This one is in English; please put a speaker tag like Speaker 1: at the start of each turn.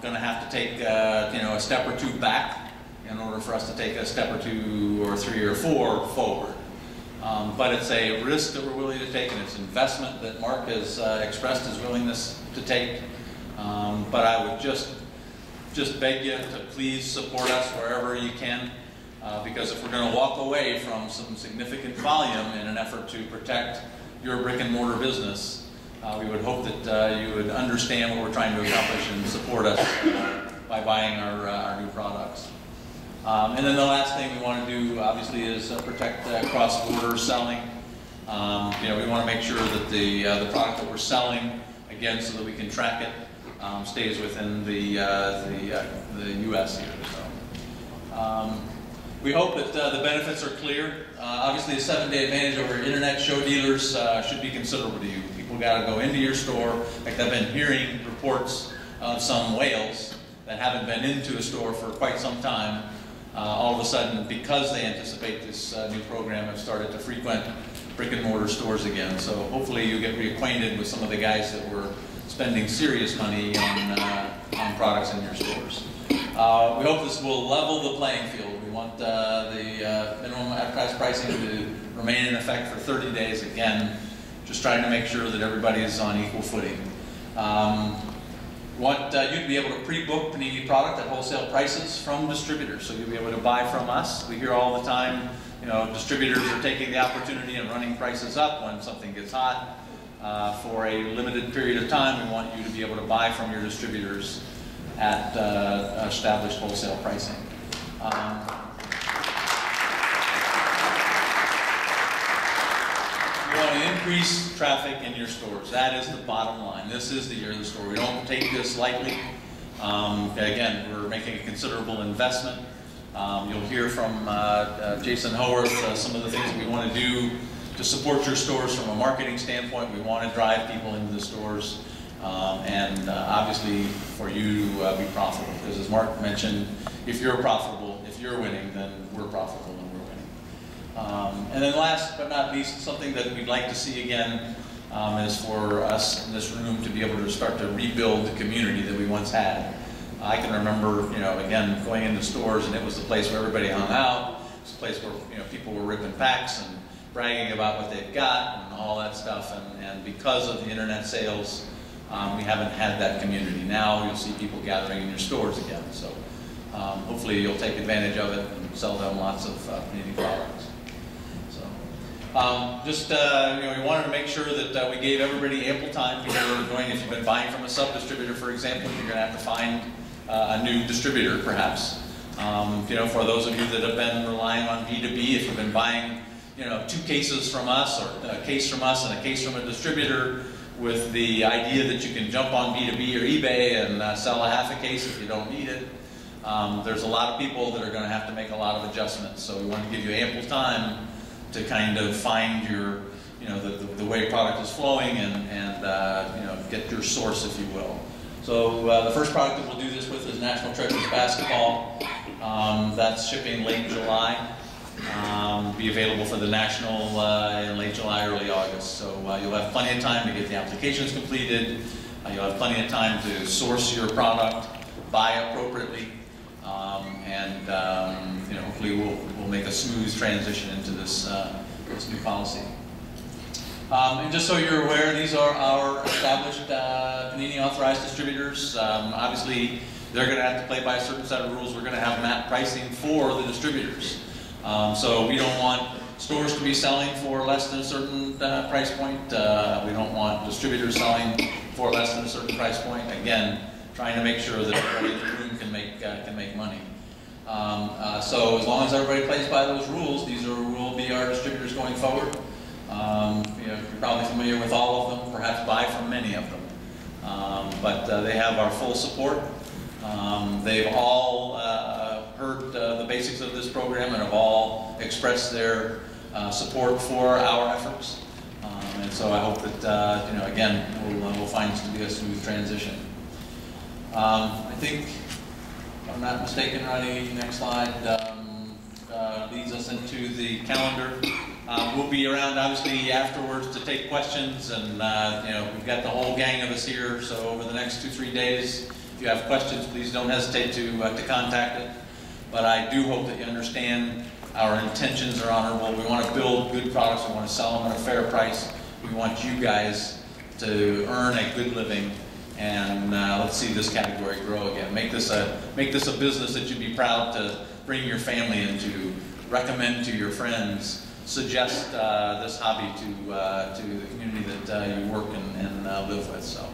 Speaker 1: going to have to take a step or two back in order for us to take a step or two or three or four forward. But it's a risk that we're willing to take, and it's investment that Mark has expressed his willingness to take. But I would just beg you to please support us wherever you can, because if we're going to walk away from some significant volume in an effort to protect your brick and mortar business, we would hope that you would understand what we're trying to accomplish and support us by buying our new products. And then the last thing we want to do, obviously, is protect cross-border selling. We want to make sure that the product that we're selling, again, so that we can track it, stays within the U.S. here. So, we hope that the benefits are clear. Obviously, a 7-day advantage over internet show dealers should be considerable to you. People got to go into your store. In fact, I've been hearing reports of some whales that haven't been into a store for quite some time. All of a sudden, because they anticipate this new program, have started to frequent brick and mortar stores again. So hopefully you get reacquainted with some of the guys that were spending serious money on products in your stores. We hope this will level the playing field. We want the minimum advertised pricing to remain in effect for 30 days. Again, just trying to make sure that everybody is on equal footing. Want you to be able to pre-book Panini product at wholesale prices from distributors, so you'll be able to buy from us. We hear all the time, distributors are taking the opportunity and running prices up when something gets hot. For a limited period of time, we want you to be able to buy from your distributors at established wholesale pricing. You want to increase traffic in your stores. That is the bottom line. This is the year of the store. We don't take this lightly. Again, we're making a considerable investment. You'll hear from Jason Howarth some of the things that we want to do to support your stores from a marketing standpoint. We want to drive people into the stores, and obviously for you to be profitable. Because as Mark mentioned, if you're profitable, if you're winning, then we're profitable and we're winning. And then last but not least, something that we'd like to see again is for us in this room to be able to start to rebuild the community that we once had. I can remember, again, going into stores, and it was the place where everybody hung out. It was a place where people were ripping packs and bragging about what they've got and all that stuff. And because of the internet sales, we haven't had that community. Now you'll see people gathering in your stores again. So hopefully you'll take advantage of it and sell them lots of Panini products. We wanted to make sure that we gave everybody ample time. If you've been buying from a sub-distributor, for example, you're going to have to find a new distributor, perhaps. For those of you that have been relying on B2B, if you've been buying, 2 cases from us, or a case from us and a case from a distributor, with the idea that you can jump on B2B or eBay and sell a half a case if you don't need it, there's a lot of people that are going to have to make a lot of adjustments. So we want to give you ample time to kind of find your, the way product is flowing and get your source, if you will. So the first product that we'll do this with is National Treasures Basketball. That's shipping late July. Be available for the National in late July, early August. So you'll have plenty of time to get the applications completed. You'll have plenty of time to source your product, buy appropriately, and hopefully we'll make a smooth transition into this new policy. And just so you're aware, these are our established Panini authorized distributors. Obviously, they're going to have to play by a certain set of rules. We're going to have MAP pricing for the distributors. So we don't want stores to be selling for less than a certain price point. We don't want distributors selling for less than a certain price point. Again, trying to make sure that everybody in the room can make money. So as long as everybody plays by those rules, these will be our distributors going forward. You're probably familiar with all of them, perhaps buy from many of them. But they have our full support. They've all heard the basics of this program and have all expressed their support for our efforts. And so I hope that, again, we'll find this to be a smooth transition. I think, if I'm not mistaken, Ronnie, next slide leads us into the calendar. We'll be around, obviously, afterwards to take questions, and we've got the whole gang of us here. So over the next 2-3 days, If you have questions, please don't hesitate to contact it. But I do hope that you understand our intentions are honorable. We want to build good products. We want to sell them at a fair price. We want you guys to earn a good living, and let's see this category grow again. Make this a business that you'd be proud to bring your family into, recommend to your friends, suggest this hobby to the community that you work and live with. So.